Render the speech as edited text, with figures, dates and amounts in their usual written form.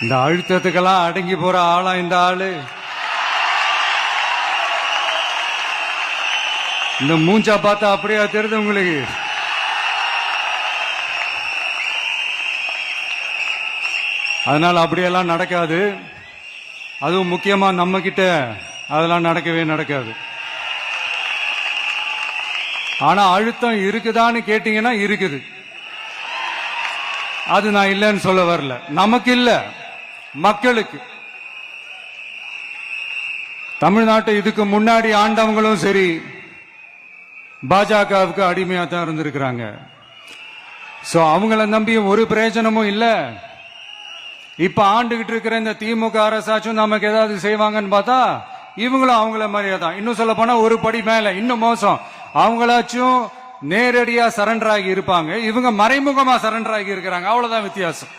இந்த அழுத்தத்துக்கெல்லாம் அடங்கி போற ஆளா இந்த ஆளு? இந்த மூஞ்சா பார்த்தா அப்படியா தெரியுது உங்களுக்கு? அதனால அப்படியெல்லாம் நடக்காது. அதுவும் முக்கியமா நம்ம கிட்ட அதெல்லாம் நடக்கவே நடக்காது. ஆனா அழுத்தம் இருக்குதான்னு கேட்டீங்கன்னா இருக்குது. அது நான் இல்லைன்னு சொல்ல வரல. நமக்கு இல்ல, மக்களுக்கு. தமிழ்நாட்டை இதுக்கு முன்னாடி ஆண்டவங்களும் சரி பாஜகவுக்கு அடிமையா தான் இருந்திருக்கிறாங்க. சோ அவங்கள நம்பி ஒரு பிரயோஜனமும் இல்ல. இப்ப ஆண்டுகிட்டு இருக்கிற இந்த திமுக அரசாச்சும் நமக்கு ஏதாவது செய்வாங்கன்னு பார்த்தா இவங்களும் அவங்கள மாதிரியே தான். இன்னும் சொல்ல போனா ஒரு படி மேல, இன்னும் மோசம். அவங்களாச்சும் நேரடியா சரண்டர் ஆகி இருப்பாங்க, இவங்க மறைமுகமா சரண்டர் ஆகி இருக்கிறாங்க. அவ்வளவுதான் வித்தியாசம்.